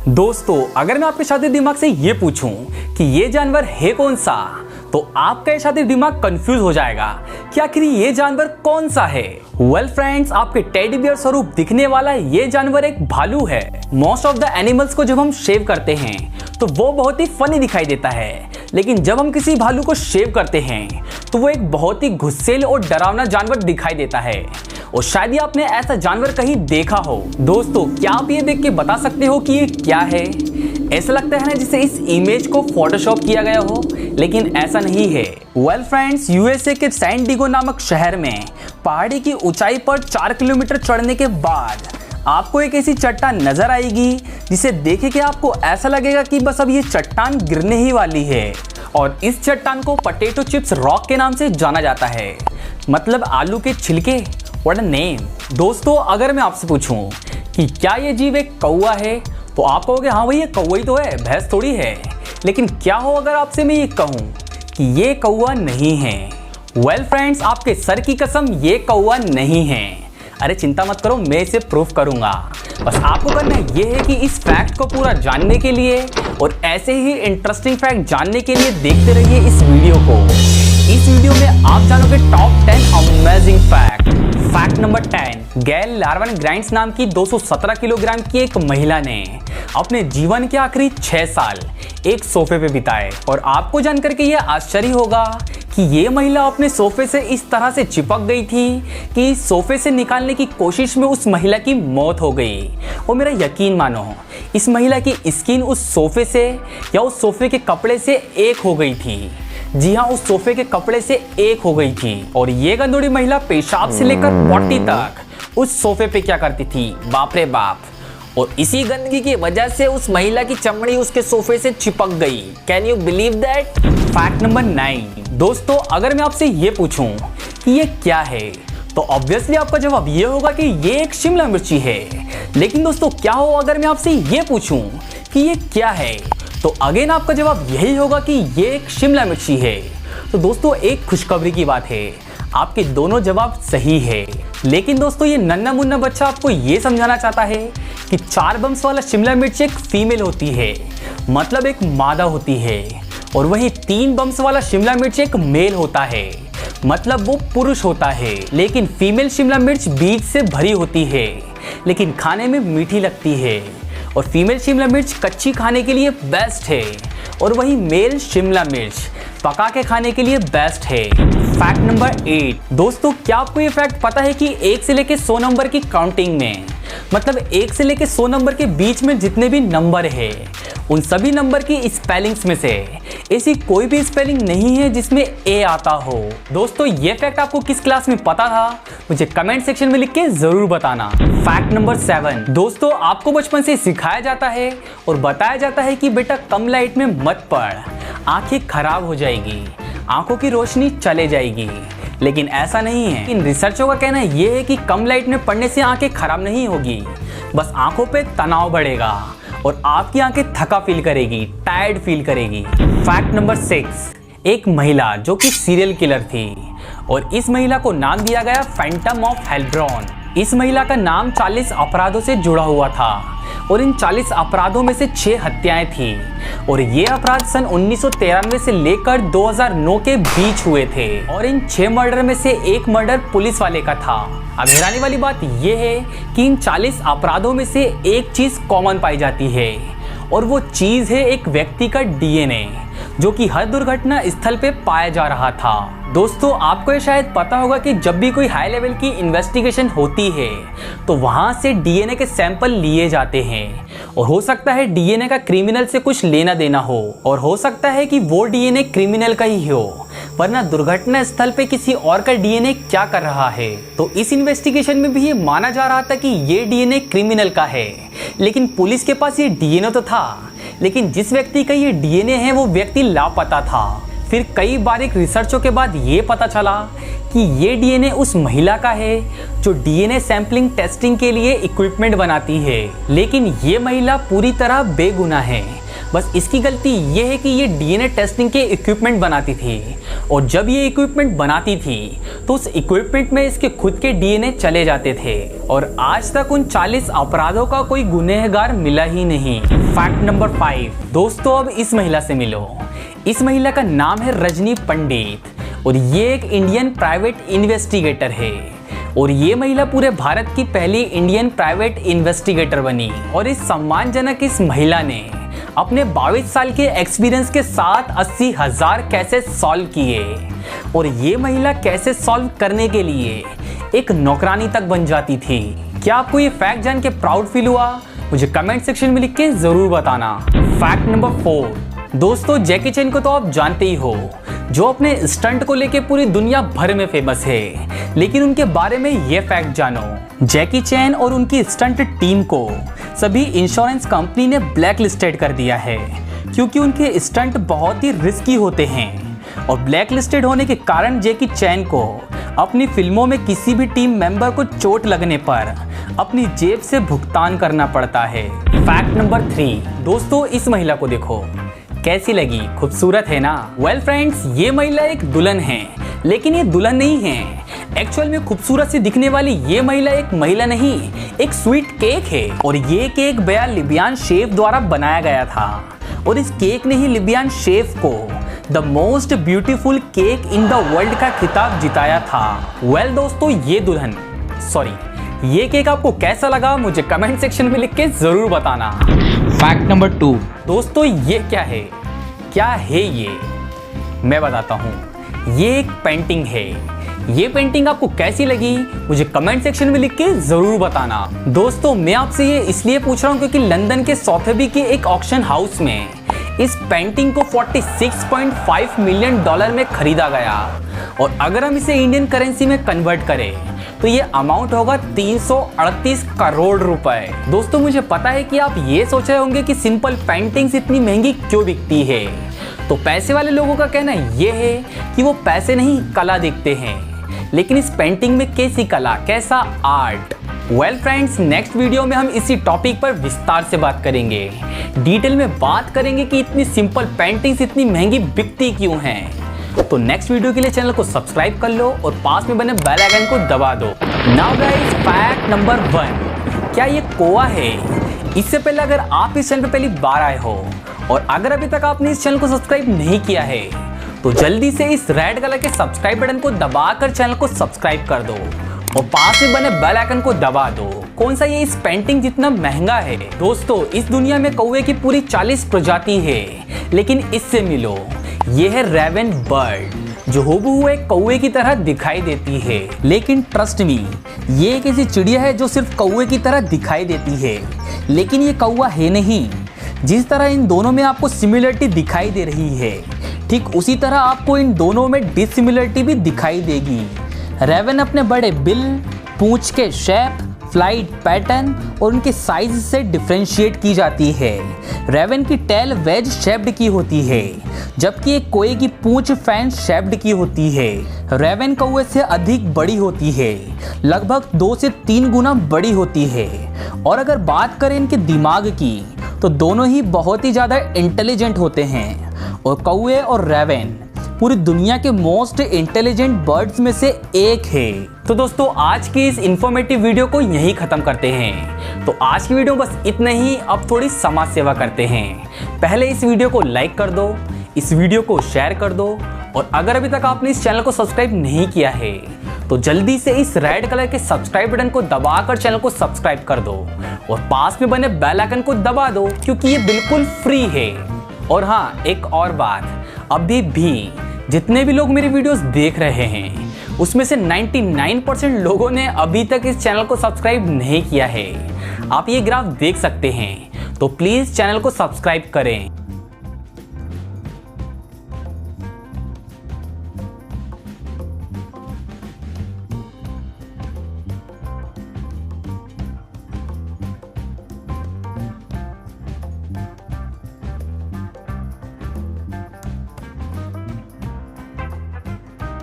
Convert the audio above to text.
दोस्तों, अगर मैं आपके शातिर दिमाग से ये पूछूं कि ये जानवर है कौन सा, तो आपका ये शातिर दिमाग कंफ्यूज हो जाएगा कि आखिर ये जानवर कौन सा है। वेल फ्रेंड्स, आपके टेडी बियर स्वरूप दिखने वाला ये जानवर एक भालू है। मोस्ट ऑफ द एनिमल्स को जब हम शेव करते हैं तो वो बहुत ही फनी दिखाई देता है, लेकिन जब हम किसी भालू को शेव करते हैं तो वो एक बहुत ही गुस्सैल और डरावना जानवर दिखाई देता है। और शायद ही आपने ऐसा जानवर कहीं देखा हो। दोस्तों, क्या आप ये देख के बता सकते हो कि ये क्या है? ऐसा लगता है ना जैसे इस इमेज को फोटोशॉप किया गया हो, लेकिन ऐसा नहीं है। वेल फ्रेंड्स, यूएसए के सैन डिएगो नामक शहर में पहाड़ी की ऊंचाई पर 4 किलोमीटर चढ़ने के बाद आपको एक ऐसी चट्टान नजर आएगी जिसे देखे के आपको ऐसा लगेगा कि बस अब ये चट्टान गिरने ही वाली है। और इस चट्टान को पोटैटो चिप्स रॉक के नाम से जाना जाता है, मतलब आलू के छिलके। What a name. दोस्तों, अगर मैं आपसे पूछूं कि क्या ये जीव एक कौवा है, तो आप कहोगे हाँ भाई ये कौवा ही तो है, भैंस थोड़ी है। लेकिन क्या हो अगर आपसे मैं ये कहूं कि ये कौवा नहीं है? वेल फ्रेंड्स, आपके सर की कसम ये कौवा नहीं है। अरे चिंता मत करो, मैं इसे प्रूफ करूंगा। बस आपको करना ये है कि इस फैक्ट को पूरा जानने के लिए और ऐसे ही इंटरेस्टिंग फैक्ट जानने के लिए देखते रहिए इस वीडियो को। इस वीडियो में आप जानोगे top 10 amazing fact. Fact number 10, गैल लार्वन ग्राइंड्स नाम की 217 किलोग्राम की एक महिला ने अपने जीवन के आखिरी 6 साल एक सोफे पे बिताए। और आपको जानकर के यह आश्चर्य होगा कि ये महिला अपने सोफे से इस तरह से चिपक गई थी कि इस सोफे से निकालने की कोशिश में उस महिला की मौत हो गई। और मेरा यकीन मानो, इस महिला की स्किन उस सोफे से या उस सोफे के कपड़े से एक हो गई थी। जी हाँ, उस सोफे के कपड़े से एक हो गई थी। और ये गंदोड़ी महिला पेशाब से लेकर पॉटी तक उस सोफे पे क्या करती थी, बाप रे बाप। और इसी गंदगी की वजह से उस महिला की चमड़ी उसके सोफे से चिपक गई। Can you believe that? Fact number 9, दोस्तों, अगर मैं आपसे ये पूछूं कि ये क्या है, तो ऑब्वियसली आपका जवाब ये होगा कि ये एक शिमला मिर्ची है। लेकिन दोस्तों, क्या हो अगर मैं आपसे ये पूछूं कि ये क्या है, तो अगेन आपका जवाब यही होगा कि ये एक शिमला मिर्ची है। तो दोस्तों, एक खुशखबरी की बात है, आपके दोनों जवाब सही है। लेकिन दोस्तों, ये नन्ना मुन्ना बच्चा आपको ये समझाना चाहता है कि 4 बम्स वाला शिमला मिर्च एक फीमेल होती है, मतलब एक मादा होती है। और वहीं 3 बम्स वाला शिमला मिर्च एक मेल होता है, मतलब वो पुरुष होता है। लेकिन फीमेल शिमला मिर्च बीज से भरी होती है, लेकिन खाने में मीठी लगती है। और फीमेल शिमला मिर्च कच्ची खाने के लिए बेस्ट है, और वही मेल शिमला मिर्च पका के खाने के लिए बेस्ट है। फैक्ट नंबर 8, दोस्तों, क्या आपको ये फैक्ट पता है कि 1 से लेके 100 नंबर की काउंटिंग में, मतलब 1 से लेके 100 नंबर के बीच में जितने भी नंबर है, उन सभी नंबर की स्पेलिंग्स में से ऐसी कोई भी स्पेलिंग नहीं है जिसमें ए आता हो। दोस्तों, ये फैक्ट आपको किस क्लास में पता था, मुझे कमेंट सेक्शन में लिख के जरूर बताना। फैक्ट नंबर 7, दोस्तों, आपको बचपन से सिखाया जाता है और बताया जाता है कि बेटा कम लाइट में मत पढ़, आंखें खराब हो जाएगी, आंखों की रोशनी चले जाएगी। लेकिन ऐसा नहीं है। इन रिसर्चों का कहना यह है कि कम लाइट में पढ़ने से आंखें खराब नहीं होगी, बस आंखों पे तनाव बढ़ेगा और आपकी आंखें थका फील करेगी, टायर्ड फील करेगी। फैक्ट नंबर 6, एक महिला जो कि सीरियल किलर थी, और इस महिला को नाम दिया गया फैंटम ऑफ हेल्ब्रॉन। इस महिला का नाम 40 अपराधों से जुड़ा हुआ था, और इन 40 अपराधों में से 6 हत्याएं थी। और ये अपराध सन 1993 से लेकर 2009 के बीच हुए थे। और इन 6 मर्डर में से एक मर्डर पुलिस वाले का था। अब हैरानी वाली बात यह है कि इन 40 अपराधों में से एक चीज कॉमन पाई जाती है, और वो चीज है एक व्यक्ति का डीएनए, जो कि हर दुर्घटना स्थल पे पाया जा रहा था। दोस्तों, आपको ये शायद पता होगा कि जब भी कोई हाई लेवल की इन्वेस्टिगेशन होती है तो वहां से डीएनए के सैंपल लिए जाते हैं। और हो सकता है डीएनए का क्रिमिनल से कुछ लेना देना हो, और हो सकता है कि वो डीएनए क्रिमिनल का ही हो, वरना दुर्घटना स्थल पे किसी और का डीएनए क्या कर रहा है। तो इस इन्वेस्टिगेशन में भी ये माना जा रहा था कि ये डीएनए क्रिमिनल का है, लेकिन पुलिस के पास ये डीएनए तो था, लेकिन जिस व्यक्ति का ये डीएनए है वो व्यक्ति लापता था। फिर कई बारीक रिसर्चों के बाद ये पता चला कि ये डीएनए उस महिला का है जो डीएनए सैंपलिंग टेस्टिंग के लिए इक्विपमेंट बनाती है। लेकिन ये महिला पूरी तरह बेगुनाह है, बस इसकी गलती ये है कि ये डीएनए टेस्टिंग के इक्विपमेंट बनाती थी, और जब ये इक्विपमेंट बनाती थी तो उस इक्विपमेंट में इसके खुद के डीएनए चले जाते थे, और आज तक उन 40 अपराधों का कोई गुनहगार मिला ही नहीं। Fact number 5। दोस्तों अब इस महिला से मिलो। इस महिला का नाम है रजनी पंडित, और ये एक इंडियन प्राइवेट इन्वेस्टिगेटर है, और ये महिला पूरे भारत की पहली इंडियन प्राइवेट इन्वेस्टिगेटर बनी। और इस सम्मानजनक इस महिला ने अपने 22 साल के एक्सपीरियंस के साथ 80,000 केसेस सॉल्व किए, और ये महिला केसेस सॉल्व करने के लिए एक नौकरानी तक बन जाती थी। क्या आपको ये फैक्ट जान के प्राउड फील हुआ? मुझे कमेंट सेक्शन में लिख के जरूर बताना। Fact number 4। दोस्तों जैकी चैन को तो आप जानते ही हो, जो अपने स्टंट को लेके पूरी दुनिया भर में फेमस है, लेकिन उनके बारे में ये फैक्ट जानो। जैकी चैन और उनकी स्टंट टीम को सभी इंश्योरेंस कंपनी ने ब्लैक लिस्टेड कर दिया है, क्योंकि उनके स्टंट बहुत ही रिस्की होते हैं, और ब्लैक लिस्टेड होने के कारण जैकी चैन को अपनी फिल्मों में किसी भी टीम मेंबर को चोट लगने पर अपनी जेब से भुगतान करना पड़ता है। Fact number 3। दोस्तों इस महिला को देखो, कैसी लगी? खूबसूरत है ना? वेल फ्रेंड्स, ये महिला एक दुल्हन है, लेकिन ये दुल्हन नहीं है। एक्चुअल में खूबसूरत सी दिखने वाली ये महिला एक महिला नहीं, एक स्वीट केक है, और ये केक बया लिबियान शेफ द्वारा बनाया गया था, और इस केक ने ही लिबियान शेफ को the most beautiful cake in the world का खिताब जिताया था। वेल दोस्तों, ये केक आपको कैसा लगा? मुझे कमेंट सेक्शन में लिख के जरूर बताना। Fact number 2। दोस्तों ये क्या है? क्या है ये? मैं बताता हूँ। ये एक पेंटिंग है। ये पेंटिंग आपको कैसी लगी? मुझे कमेंट सेक्शन में लिख के जरूर बताना। दोस्तों मैं आपसे ये इसलिए पूछ रहा हूँ क्योंकि लंदन के सोथेबी के एक ऑक्शन हाउस में इस पेंटिंग को $46.5 मिलियन में खरीदा गया, और अगर हम इसे इंडियन करेंसी में कन्वर्ट करें तो ये अमाउंट होगा 338 करोड़ रुपए। दोस्तों मुझे पता है कि आप ये सोच रहे होंगे कि सिंपल पेंटिंग्स इतनी महंगी क्यों बिकती है। तो पैसे वाले लोगों का कहना ये है कि वो पैसे नहीं कला देखते हैं, लेकिन इस पेंटिंग में कैसी कला, कैसा art. Well friends, next video में हम इसी टॉपिक पर विस्तार से बात करेंगे, डिटेल में बात करेंगे कि इतनी सिंपल पेंटिंग्स इतनी महंगी बिकती क्यों हैं। तो नेक्स्ट वीडियो के लिए चैनल को सब्सक्राइब कर लो और पास में बने बेल आइकन को दबा दो। Now guys, fact number 1। क्या ये कोआ है? इससे पहले अगर आप इस चैनल पर पहली बार आए हो और अगर अभी तक आपने इस चैनल को सब्सक्राइब नहीं किया है तो जल्दी से इस रेड कलर के सब्सक्राइब बटन को दबाकर चैनल को सब्सक्राइब कर दो और पास में बने बेल आइकन को दबा दो। कौन सा ये इस पेंटिंग जितना महंगा है? दोस्तों इस दुनिया में कौवे की पूरी 40 प्रजाति है, लेकिन इससे मिलो, ये है रेवन बर्ड, जो हूबहू एक कौवे की तरह दिखाई देती है। लेकिन ट्रस्ट मी, ये एक ऐसी चिड़िया है जो सिर्फ कौवे की तरह दिखाई देती है, लेकिन ये कौवा है नहीं। जिस तरह इन दोनों में आपको सिमिलरिटी दिखाई दे रही है, ठीक उसी तरह आपको इन दोनों में डिसिमिलरिटी भी दिखाई देगी। रेवन अपने बड़े बिल, पूंछ के शेप, फ्लाइट पैटर्न और उनके साइज से डिफरेंशिएट की जाती है। रेवन की टेल वेज शेप्ड की होती है, जबकि एक कोए की पूंछ फैन शेप्ड की होती है। रेवन कौवे से अधिक बड़ी होती है, लगभग 2 से 3 गुना बड़ी होती है। और अगर बात करें इनके दिमाग की तो दोनों ही बहुत ही ज़्यादा इंटेलिजेंट होते हैं, और कौवे और रेवन पूरी दुनिया के मोस्ट इंटेलिजेंट बर्ड्स में से एक है। तो दोस्तों आज की इस इंफॉर्मेटिव वीडियो को यहीं खत्म करते हैं। तो आज की वीडियो बस इतना ही। अब थोड़ी समाज सेवा करते हैं। पहले इस वीडियो को लाइक कर दो, इस वीडियो को शेयर कर दो, और अगर अभी तक आपने इस चैनल को सब्सक्राइब नहीं किया है तो जल्दी से इस रेड कलर के सब्सक्राइब बटन को दबाकर चैनल को सब्सक्राइब कर दो और पास में बने बेल आइकन को दबा दो, क्योंकि ये बिल्कुल फ्री है। और हाँ, एक और बात, अभी भी जितने भी लोग मेरी वीडियोस देख रहे हैं उसमें से 99% लोगों ने अभी तक इस चैनल को सब्सक्राइब नहीं किया है। आप ये ग्राफ देख सकते हैं, तो प्लीज़ चैनल को सब्सक्राइब करें।